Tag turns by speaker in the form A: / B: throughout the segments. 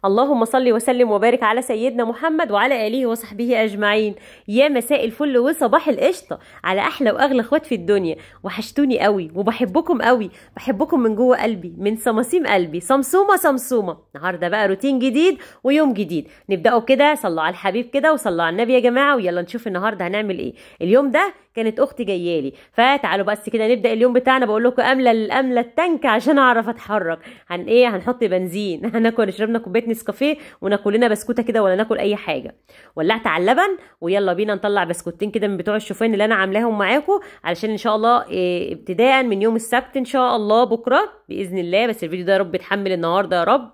A: اللهم صل وسلم وبارك على سيدنا محمد وعلى آله وصحبه أجمعين. يا مساء الفل وصباح القشطة على أحلى وأغلى اخوات في الدنيا. وحشتوني قوي وبحبكم قوي، بحبكم من جوه قلبي، من صماصيم قلبي. صمصومة صمصومة. النهارده بقى روتين جديد ويوم جديد، نبدأه كده. صلوا على الحبيب كده وصلوا على النبي يا جماعة، ويلا نشوف النهارده هنعمل ايه. اليوم ده كانت اختي جايالي، فتعالوا بس كده نبدأ اليوم بتاعنا. بقول لكم املى التانك عشان اعرف اتحرك. هنحط بنزين هناكل، شربنا كوبايه نسكافيه وناكل لنا بسكوته كده، ولا ناكل اي حاجه. ولعت على اللبن ويلا بينا نطلع بسكوتين كده من بتوع الشوفان اللي انا عاملاهم معاكم، علشان ان شاء الله ابتداء من يوم السبت ان شاء الله بكره باذن الله. بس الفيديو ده يا رب يتحمل النهارده يا رب.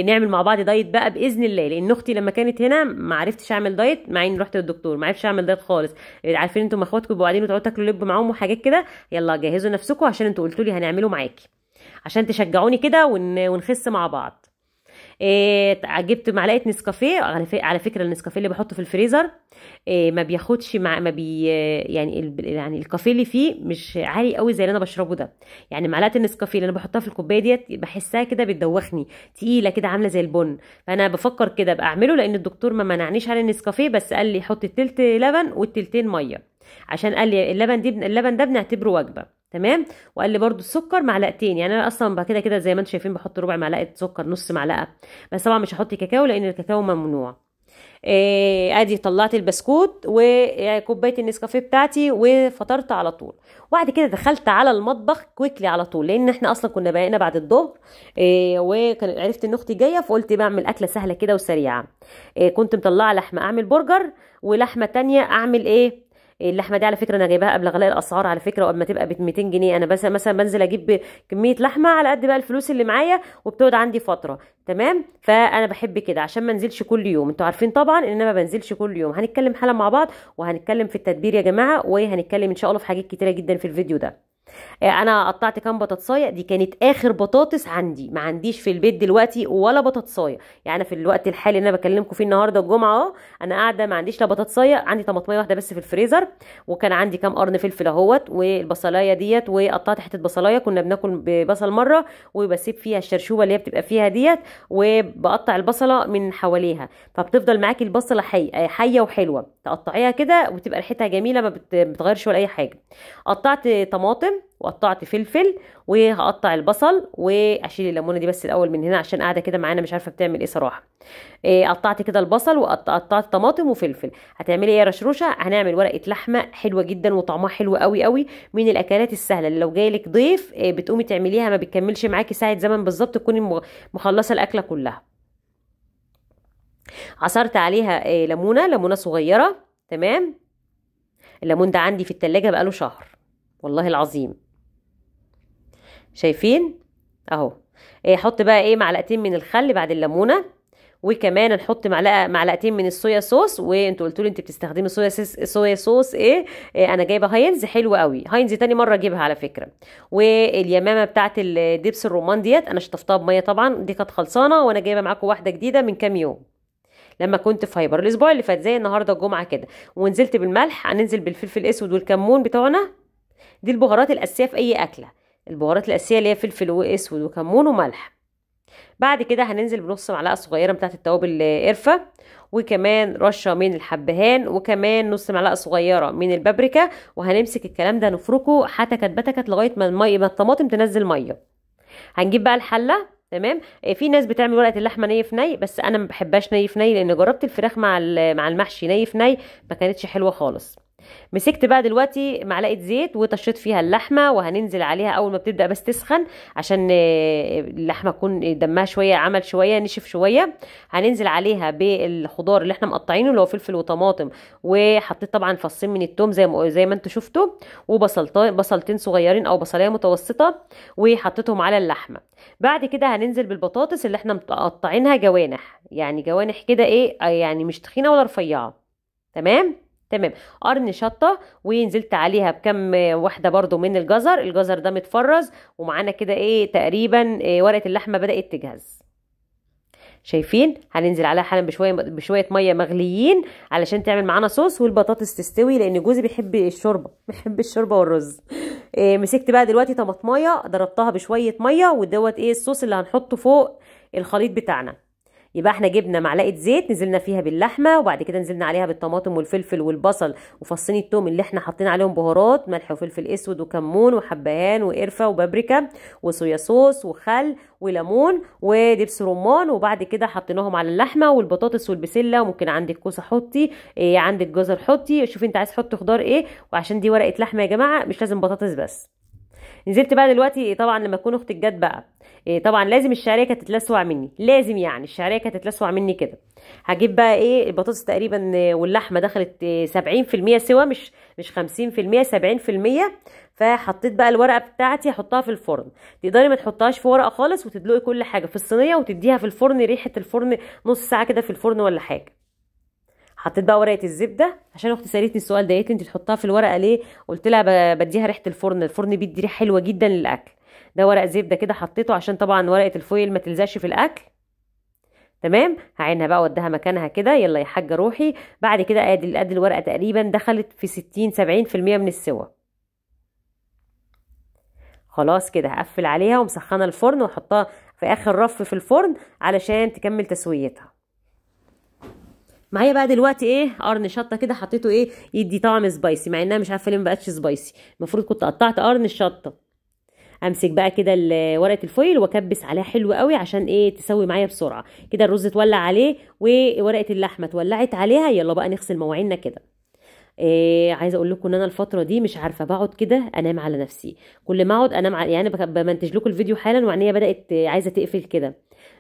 A: نعمل مع بعض دايت بقى باذن الله، لان اختي لما كانت هنا ما عرفتش اعمل دايت، مع اني رحت للدكتور ما عرفتش اعمل دايت خالص. عارفين انتم اخواتكم بيبقوا قاعدين وتقعدوا تاكلوا لب معاهم وحاجات كده. يلا جهزوا نفسكم عشان انتوا قلتوا لي هنعمله معاكي، عشان تشجعوني كده ونخس مع بعض. جبت معلقه نسكافيه. على فكره النسكافيه اللي بحطه في الفريزر ما بياخدش مع ما بي يعني الكافيه اللي فيه مش عالي قوي زي اللي انا بشربه ده. يعني معلقه النسكافيه اللي انا بحطها في الكوبايه ديت بحسها كده بتدوخني، تقيله كده عامله زي البن. فانا بفكر كده ابقى اعمله، لان الدكتور ما منعنيش على النسكافيه، بس قال لي حط التلت لبن والتلتين ميه، عشان قال لي اللبن ده بنعتبره وجبه. تمام. وقال لي برضو السكر معلقتين، يعني انا اصلا بقى كده زي ما انتم شايفين بحط ربع معلقه سكر، نص معلقه. بس طبعا مش هحط كاكاو لان الكاكاو ممنوع. ادي طلعت البسكوت وكوبايه النسكافيه بتاعتي وفطرت على طول. وبعد كده دخلت على المطبخ كويكلي على طول، لان احنا اصلا كنا بقينا بعد الظهر. وكان عرفت ان اختي جايه، فقلت بعمل اكله سهله كده وسريعه. كنت مطلعه لحمه اعمل برجر، ولحمه تانية اعمل اللحمه دي على فكره انا جايباها قبل غلاء الاسعار على فكره، وقبل ما تبقى ب 200 جنيه. انا بس مثلا بنزل اجيب كميه لحمه على قد بقى الفلوس اللي معايا، وبتقعد عندي فتره. تمام. فانا بحب كده عشان ما انزلش كل يوم. انتوا عارفين طبعا ان انا ما بنزلش كل يوم. هنتكلم حالا مع بعض، وهنتكلم في التدبير يا جماعه، وهنتكلم ان شاء الله في حاجات كتيره جدا في الفيديو ده. انا قطعت كام بطاطسايه. دي كانت اخر بطاطس عندي، ما عنديش في البيت دلوقتي ولا بطاطسايه. يعني في الوقت الحالي اللي انا بكلمكم فيه النهارده الجمعه اهو، انا قاعده ما عنديش لا بطاطسايه، عندي طماطميه واحده بس في الفريزر، وكان عندي كام قرن فلفل اهوت، والبصلايه ديت، وقطعت حته بصلايه كنا بناكل ببصل مره، وبسيب فيها الشرشوبه اللي هي بتبقى فيها ديت، وبقطع البصله من حواليها، فبتفضل معاكي البصله حيه وحلوه. تقطعيها كده وتبقى ريحتها جميله، ما بتغيرش ولا اي حاجه. قطعت طماطم وقطعت فلفل، وهقطع البصل، واشيل الليمونه دي بس الاول من هنا عشان قاعده كده معانا مش عارفه بتعمل ايه صراحه. قطعت كده البصل وقطعت طماطم وفلفل. هتعملي ايه يا رشروشه؟ هنعمل ورقه لحمه حلوه جدا وطعمها حلو قوي قوي، من الاكلات السهله اللي لو جايلك ضيف بتقومي تعمليها ما بتكملش معاكي ساعه زمن بالظبط، تكوني مخلصه الاكله كلها. عصرت عليها ليمونه صغيره. تمام. الليمون ده عندي في التلاجة بقاله شهر والله العظيم. شايفين اهو. حط بقى معلقتين من الخل بعد الليمونه، وكمان نحط معلقتين من الصويا صوص. وانتوا قلتوا لي انت بتستخدمي صويا صوص انا جايبه هاينز حلوه قوي، هاينز تاني مره اجيبها على فكره. واليمامه بتاعت الدبس الرمان ديت انا شطفتها بميه طبعا، دي كانت خلصانه، وانا جايبه معاكم واحده جديده من كام يوم لما كنت في هايبر الاسبوع اللي فات زي النهارده الجمعه كده. ونزلت بالملح، هننزل بالفلفل الاسود والكمون بتوعنا. دي البهارات الاساسيه في اي اكله، البهارات الاساسيه اللي هي فلفل واسود وكمون وملح. بعد كده هننزل بنص معلقه صغيره بتاعه التوابل قرفه، وكمان رشه من الحبهان، وكمان نص معلقه صغيره من البابريكا. وهنمسك الكلام ده نفركه حتكت بتكت لغايه ما الطماطم تنزل ميه. هنجيب بقى الحله. تمام. في ناس بتعمل ورقه اللحمه ني في ني، بس انا ما بحبهاش ني في ني، لان جربت الفراخ مع المحشي ني في ني ما كانتش حلوه خالص. مسكت بقى دلوقتي معلقه زيت وطشيت فيها اللحمه، وهننزل عليها اول ما بتبدا بس تسخن، عشان اللحمه تكون دمها شويه عمل شويه نشف شويه. هننزل عليها بالخضار اللي احنا مقطعينه اللي هو فلفل وطماطم، وحطيت طبعا فصين من التوم زي ما انتم شفتوا، بصلتين صغيرين او بصلايه متوسطه، وحطيتهم على اللحمه. بعد كده هننزل بالبطاطس اللي احنا مقطعينها جوانح، يعني جوانح كده يعني مش تخينه ولا رفيعه. تمام. قرن شطه، ونزلت عليها بكم واحده برضو من الجزر ده متفرز. ومعانا كده تقريبا ورقه اللحمه بدات تجهز. شايفين؟ هننزل عليها حالا بشويه ميه مغليين علشان تعمل معانا صوص، والبطاطس تستوي، لان جوزي بيحب الشوربه والرز. مسكت بقى دلوقتي طماطمايه ضربتها بشويه ميه، ودوت الصوص اللي هنحطه فوق الخليط بتاعنا. يبقى احنا جبنا معلقه زيت نزلنا فيها باللحمه، وبعد كده نزلنا عليها بالطماطم والفلفل والبصل وفصين الثوم اللي احنا حاطين عليهم بهارات ملح وفلفل اسود وكمون وحبهان وقرفه وبابريكا وصويا صوص وخل وليمون ودبس رمان، وبعد كده حطيناهم على اللحمه والبطاطس والبسله، وممكن عندك كوسه حطي، إيه عندك جزر حطي، شوفي انت عايز تحطي خضار ايه. وعشان دي ورقه لحمه يا جماعه مش لازم بطاطس بس. نزلت بقى دلوقتي طبعا لما تكون اختك جت بقى، طبعا لازم الشعريه كانت تتلسوع مني، لازم يعني الشعريه كانت تتلسوع مني كده. هجيب بقى ايه البطاطس تقريبا واللحمه دخلت 70% سوا، مش 50%، 70%. فحطيت بقى الورقه بتاعتي احطها في الفرن. تقدري ما تحطهاش في ورقه خالص وتدلقي كل حاجه في الصينيه وتديها في الفرن، ريحه الفرن نص ساعه كده في الفرن ولا حاجه. حطيت بقى ورقه الزبده، عشان اختي سالتني السؤال ده، قالت لي انت تحطها في الورقه ليه؟ قلت لها بديها ريحه الفرن، الفرن بيدي ريحه حلوه جدا للاكل. ده ورق زبده كده حطيته عشان طبعا ورقه الفويل ما تلزقش في الاكل. تمام، هعينها بقى واديها مكانها كده. يلا يا حاجه روحي. بعد كده ادي الورقه تقريبا دخلت في 60 70% من السوا. خلاص كده هقفل عليها ومسخنه الفرن واحطها في اخر رف في الفرن علشان تكمل تسويتها. معايا بقى دلوقتي ايه قرن شطه كده حطيته ايه يدي طعم سبايسي، مع انها مش عارفه ليه ما بقتش سبايسي، المفروض كنت قطعت قرن الشطه. امسك بقى كده ورقه الفويل واكبس عليها حلو قوي عشان ايه تسوي معايا بسرعه كده. الرز اتولع عليه وورقه اللحمه اتولعت عليها. يلا بقى نغسل مواعيننا كده. عايزه اقول لكم ان انا الفتره دي مش عارفه بقعد كده انام على نفسي. كل ما اقعد انام يعني بمنتج لكم الفيديو حالا وعينيا بدات عايزه تقفل كده،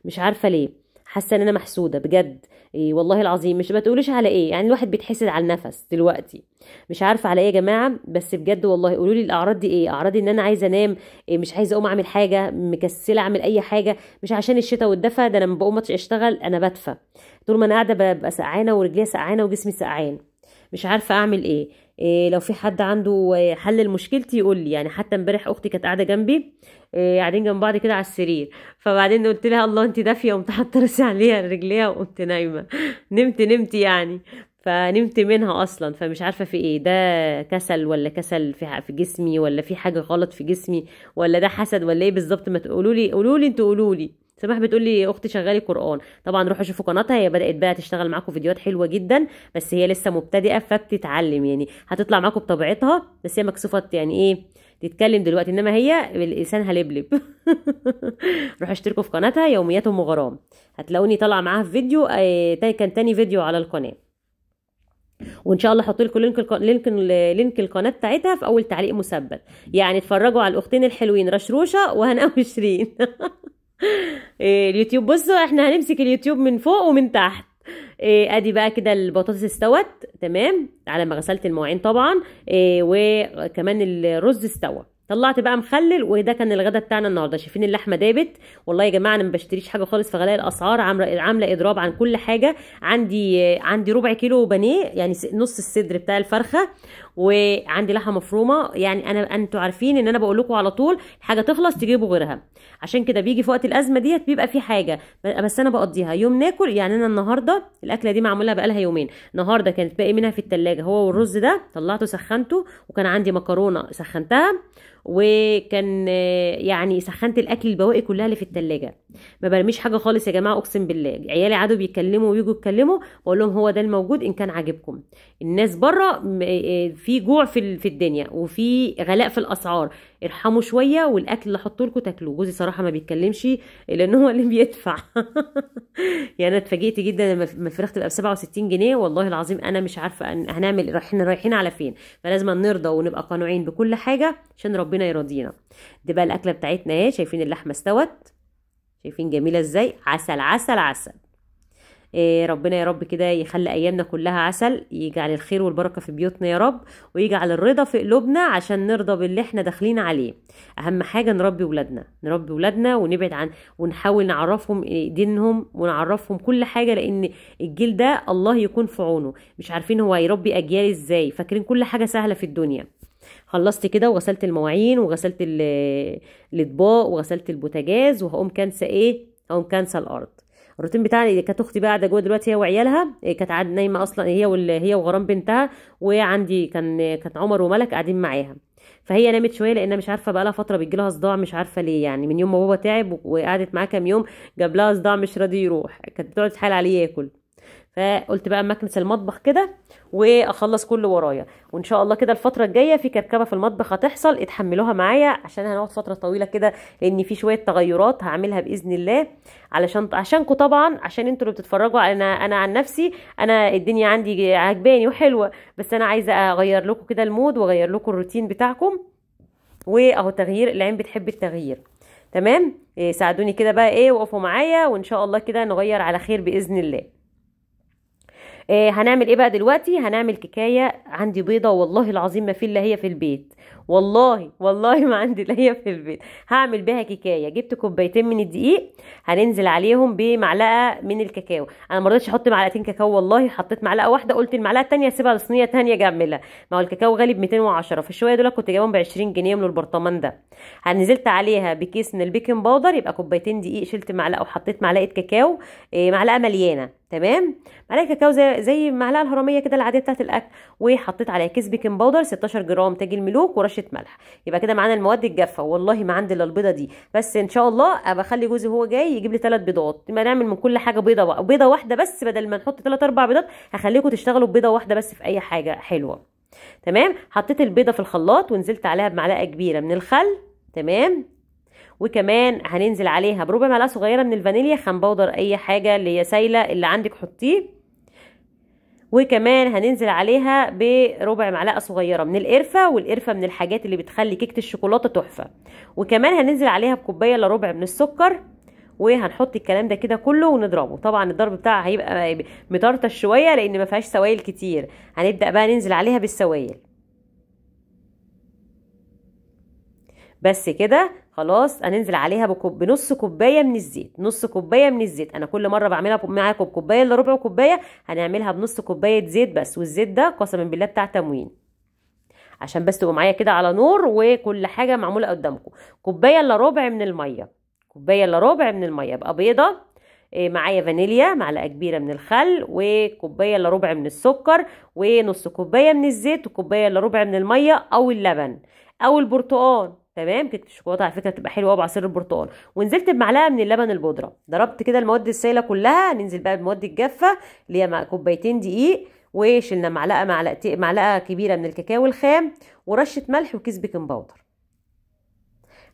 A: مش عارفه ليه. حاسه ان انا محسوده بجد. والله العظيم مش بتقولوش على ايه، يعني الواحد بيتحسد على النفس دلوقتي، مش عارفه على ايه يا جماعه. بس بجد والله قولوا لي الاعراض دي ايه. اعراض ان انا عايزه انام، مش عايزه اقوم اعمل حاجه، مكسله اعمل اي حاجه. مش عشان الشتاء والدفى، ده انا لما بقوم اشتغل انا بدفى طول ما انا قاعده، ببقى سقعانه ورجليا سقعانه وجسمي سقعان. مش عارفه اعمل إيه لو في حد عنده حل لمشكلتي يقول لي. يعني حتى امبارح اختي كانت قاعده جنبي، قاعدين جنب بعض كده على السرير، فبعدين قلت لها الله انت دافيه، قمت حاطه راسي عليها رجليها وقمت نايمه. نمت يعني، فنمت منها اصلا. فمش عارفه في ايه، ده كسل ولا كسل في جسمي، ولا في حاجه غلط في جسمي، ولا ده حسد ولا ايه بالظبط؟ ما تقولوا لي، قولوا لي انتوا، قولوا لي. سماح بتقول لي اختي شغالي قرآن. طبعا روحوا شوفوا قناتها، هي بدأت بقى تشتغل معاكم فيديوهات حلوه جدا، بس هي لسه مبتدئه فبتتعلم، يعني هتطلع معاكم بطبيعتها، بس هي مكسوفه يعني ايه تتكلم دلوقتي، انما هي لسانها لبلب. روحوا اشتركوا في قناتها يوميات ام غرام، هتلاقوني طالعه معاها في فيديو كان تاني فيديو على القناه. وان شاء الله احط لكم لينك القناه بتاعتها في اول تعليق مثبت، يعني اتفرجوا على الاختين الحلوين رشروشه وهناء وشيرين. اليوتيوب بصوا احنا هنمسك اليوتيوب من فوق ومن تحت. ادي بقى كده البطاطس استوت تمام على ما غسلت المواعين طبعا. وكمان الرز استوى. طلعت بقى مخلل، وده كان الغدا بتاعنا النهارده. شايفين اللحمه دابت. والله يا جماعه انا ما بشتريش حاجه خالص في غلاء الاسعار، عامله اضراب عن كل حاجه. عندي ربع كيلو بانيه، يعني نص الصدر بتاع الفرخه، وعندي لحمه مفرومه. يعني انتوا عارفين ان انا بقول لكم على طول حاجه تخلص تجيبوا غيرها، عشان كده بيجي في وقت الازمه ديت بيبقى في حاجه، بس انا بقضيها يوم ناكل. يعني انا النهارده الاكله دي معموله بقالها يومين، النهارده كانت باقي منها في التلاجة هو والرز ده، طلعته سخنته، وكان عندي مكرونه سخنتها، وكان يعني سخنت الاكل البواقي كلها اللي في التلاجة. ما برميش حاجه خالص يا جماعه، اقسم بالله. عيالي عادوا بيتكلموا ويجوا يتكلموا، بقول لهم هو ده الموجود ان كان عاجبكم. الناس بره في جوع في الدنيا، وفي غلاء في الاسعار، ارحموا شويه، والاكل اللي احطه لكم تاكلوه. جوزي صراحه ما بيتكلمش لان هو اللي بيدفع. يعني انا اتفاجئت جدا لما الفراخ تبقى ب 67 جنيه. والله العظيم انا مش عارفه هنعمل رايحين على فين. فلازم نرضى ونبقى قانعين بكل حاجه عشان ربنا يرضينا. دي بقى الاكله بتاعتنا اهي. شايفين اللحمه استوت؟ شايفين جميله ازاي؟ عسل عسل عسل. ربنا يا رب كده يخلي ايامنا كلها عسل، يجعل الخير والبركه في بيوتنا يا رب، ويجعل الرضا في قلوبنا عشان نرضى باللي احنا داخلين عليه. اهم حاجه نربي ولادنا ونبعد ونحاول نعرفهم دينهم ونعرفهم كل حاجه، لان الجيل ده الله يكون في عونه، مش عارفين هو هيربي اجيال ازاي، فاكرين كل حاجه سهله في الدنيا. خلصت كده وغسلت المواعين وغسلت الاطباق وغسلت البوتاجاز، وهقوم كنسه الارض. الروتين بتاعي كانت اختي بقى قاعده جوه دلوقتي هي وعيالها، كانت قاعده نايمه اصلا هي وغرام بنتها، وعندي كانت عمر وملك قاعدين معاها. فهي نامت شويه لان مش عارفه بقى لها فتره بيجي لها صداع، مش عارفه ليه يعني، من يوم ما بابا تعب وقعدت معاه كام يوم جاب لها صداع مش راضي يروح، كانت بتقعد تحايل عليه ياكل. فقلت بقى اما اكنس المطبخ كده واخلص كل ورايا، وان شاء الله كده الفتره الجايه في كركبه في المطبخ هتحصل، اتحملوها معايا عشان هنقعد فتره طويله كده، لان في شويه تغيرات هعملها باذن الله عشانكم طبعا، عشان انتوا اللي بتتفرجوا. انا عن نفسي انا الدنيا عندي عجباني وحلوه، بس انا عايزه اغير لكم كده المود واغير لكم الروتين بتاعكم، واهو تغيير العين بتحب التغيير. تمام، ساعدوني كده بقى وقفوا معايا، وان شاء الله كده نغير على خير باذن الله. هنعمل ايه بقى دلوقتي؟ هنعمل كيكايه. عندي بيضه والله العظيم ما في الا هي في البيت، والله ما عندي الا هي في البيت. هعمل بيها كيكايه. جبت كوبايتين من الدقيق، هننزل عليهم بمعلقه من الكاكاو. انا ما رضيتش احط معلقتين كاكاو والله، حطيت معلقه واحده، قلت المعلقه الثانيه اسيبها لصينيه ثانيه اجي اعملها. ما هو الكاكاو غالي ب 210، في الشويه دول كنت جايبهم ب 20 جنيه من البرطمان ده. نزلت عليها بكيس من البيكنج باودر، يبقى كوبايتين دقيق شلت معلقه وحطيت معلقه كاكاو، معلقه مليانه. تمام، معلقه كاكاو زي المعلقه الهرميه كده العاديه بتاعه الاكل، وحطيت عليها كيس بيكنج باودر 16 جرام تاج الملوك ورشه ملح. يبقى كده معانا المواد الجافه. والله ما عندي الا البيضه دي بس، ان شاء الله ابقى اخلي جوزي هو جاي يجيب لي 3 بيضات، يبقى نعمل من كل حاجه بيضه واحده بس، بدل ما نحط 3 4 بيضات هخليكم تشتغلوا ببيضه واحده بس في اي حاجه حلوه. تمام، حطيت البيضه في الخلاط ونزلت عليها بمعلقه كبيره من الخل. تمام، وكمان هننزل عليها بربع معلقه صغيره من الفانيليا، خام باودر، اي حاجه اللي هي سايله اللي عندك حطيه. وكمان هننزل عليها بربع معلقه صغيره من القرفه، والقرفه من الحاجات اللي بتخلي كيكه الشوكولاته تحفه. وكمان هننزل عليها بكوبايه الا ربع من السكر، وهنحط الكلام ده كده كله ونضربه. طبعا الضرب بتاعها هيبقى مطرطش شويه لان ما فيهاش سوائل كتير. هنبدا بقى ننزل عليها بالسوائل بس كده. خلاص هننزل عليها بنص كوبايه من الزيت، نص كوبايه من الزيت. انا كل مره بعملها معاكم بكوبايه الا ربع كوبايه، هنعملها بنص كوبايه زيت بس، والزيت ده قسما بالله بتاع تموين، عشان بس تبقوا معايا كده على نور وكل حاجه معموله قدامكم. كوبايه الا ربع من الميه، كوبايه الا ربع من الميه. يبقى بيضه، معايا فانيليا، معلقه كبيره من الخل، وكوبايه الا ربع من السكر، ونص كوبايه من الزيت، وكوبايه الا ربع من الميه او اللبن او البرتقال. تمام، كيكه الشوكولاته على فكره بتبقى حلوه قوي بعصير البرتقال. ونزلت بمعلقه من اللبن البودره، ضربت كده المواد السائله كلها. ننزل بقى بالمواد الجافه اللي هي كوبايتين دقيق، وشلنا معلقه كبيره من الكاكاو الخام، ورشه ملح، وكيس بيكنج باودر.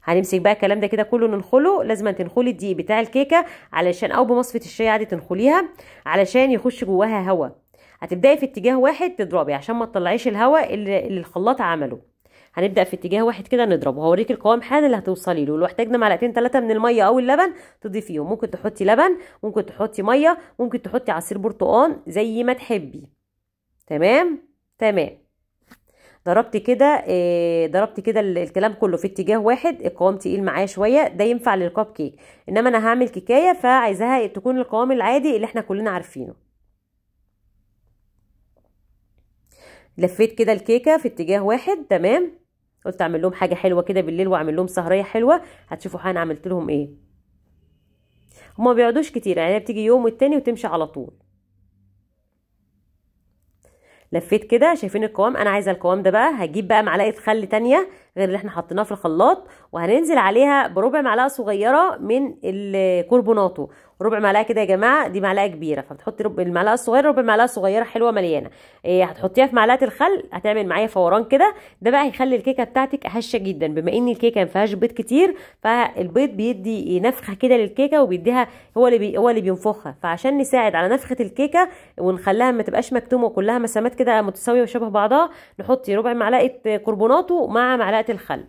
A: هنمسك بقى الكلام ده كده كله ننخله. لازم تنخلي الدقيق بتاع الكيكه علشان، او بمصفه الشاي عادي تنخليها علشان يخش جواها هواء. هتبداي في اتجاه واحد تضربي عشان ما تطلعيش الهواء اللي الخلاط عمله. هنبدا في اتجاه واحد كده نضربه. هوريك القوام حالا اللي هتوصلي له. لو احتاجنا معلقتين 3 من الميه او اللبن تضيفيهم، ممكن تحطي لبن، ممكن تحطي ميه، ممكن تحطي عصير برتقال زي ما تحبي. تمام. ضربت كده الكلام كله في اتجاه واحد. القوام تقيل معايا شويه، ده ينفع للكب كيك، انما انا هعمل كيكايه فعايزاها تكون القوام العادي اللي احنا كلنا عارفينه. لفيت كده الكيكه في اتجاه واحد. تمام، قلت اعمل لهم حاجه حلوه كده بالليل واعمل لهم سهريه حلوه. هتشوفوا انا عملت لهم ايه. هما ما بيقعدوش كتير يعني، بتيجي يوم والتاني وتمشي على طول. لفيت كده، شايفين القوام؟ انا عايزه القوام ده بقى. هجيب بقى معلقه خل تانية غير اللي احنا حطيناها في الخلاط، وهننزل عليها بربع معلقه صغيره من الكربوناتو. ربع معلقه كده يا جماعه، دي معلقه كبيره، فبتحطي المعلقه الصغيره، ربع معلقه صغيره حلوه مليانه. هتحطيها في معلقه الخل، هتعمل معايا فوران كده. ده بقى هيخلي الكيكه بتاعتك هشه جدا، بما ان الكيكه ما فيهاش بيض كتير، فالبيض بيدي نفخه كده للكيكه وبيديها، هو اللي بينفخها. فعشان نساعد على نفخه الكيكه ونخليها ما تبقاش مكتومه وكلها مسامات كده متساويه وشبه بعضها، نحطي ربع معلقه كربوناتو مع معلقه الخل.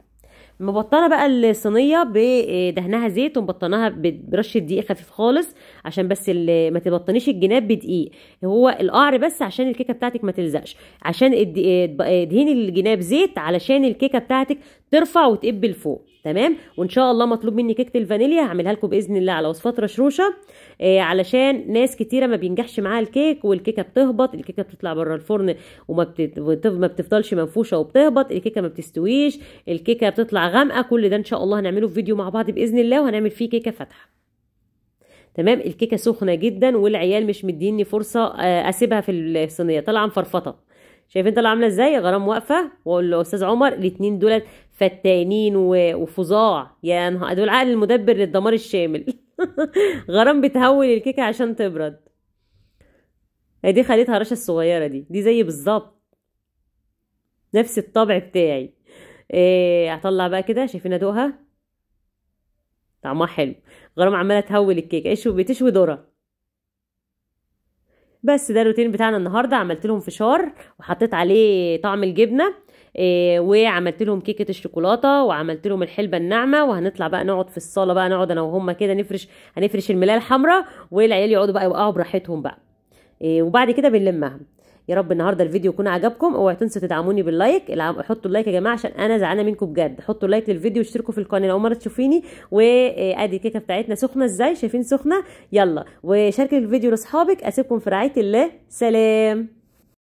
A: مبطنه بقى الصينيه بدهنها زيت، ومبطناها برشه دقيق خفيف خالص، عشان بس ما تبطنيش الجناب بدقيق، هو القعر بس عشان الكيكه بتاعتك ما تلزقش. عشان ادهني الجناب زيت علشان الكيكه بتاعتك ترفع وتقبل فوق. تمام، وان شاء الله مطلوب مني كيكه الفانيليا هعملها لكم باذن الله على وصفات رشروشه، علشان ناس كتيره ما بينجحش معاها الكيك، والكيكه بتهبط، الكيكه بتطلع بره الفرن وما ما بتفضلش منفوشه وبتهبط، الكيكه ما بتستويش، الكيكه بتطلع غامقه. كل ده ان شاء الله هنعمله في فيديو مع بعض باذن الله، وهنعمل فيه كيكه فاتحه. تمام، الكيكه سخنه جدا والعيال مش مديني فرصه اسيبها في الصينيه، طالعه مفرفطه. شايفين طالعه عامله ازاي؟ غرام واقفه واقول له استاذ عمر الاتنين دولت فتانين وفظاع، يا نهار دول عقل المدبر للدمار الشامل. غرام بتهول الكيكه عشان تبرد. دي خليتها رشا الصغيره، دي زي بالظبط نفس الطبع بتاعي. هطلع بقى كده، شايفين ادوقها طعمها حلو. غرام عماله تهول الكيكه، بتشوي ذره. بس ده الروتين بتاعنا النهارده. عملت لهم فشار وحطيت عليه طعم الجبنه، وعملت لهم كيكه الشوكولاته، وعملت لهم الحلبه الناعمه. وهنطلع بقى نقعد في الصاله بقى، نقعد انا وهم كده هنفرش الملايه الحمراء، والعيال يقعدوا بقى يوقعوا براحتهم بقى. وبعد كده بنلمها. يا رب النهارده الفيديو يكون عجبكم. اوعوا تنسوا تدعموني باللايك. حطوا اللايك يا جماعه عشان انا زعلانه منكم بجد. حطوا لايك للفيديو واشتركوا في القناه لو مره تشوفيني. وادي الكيكه بتاعتنا سخنه ازاي، شايفين سخنه. يلا وشاركوا الفيديو لاصحابك. اسيبكم في رعايه الله، سلام.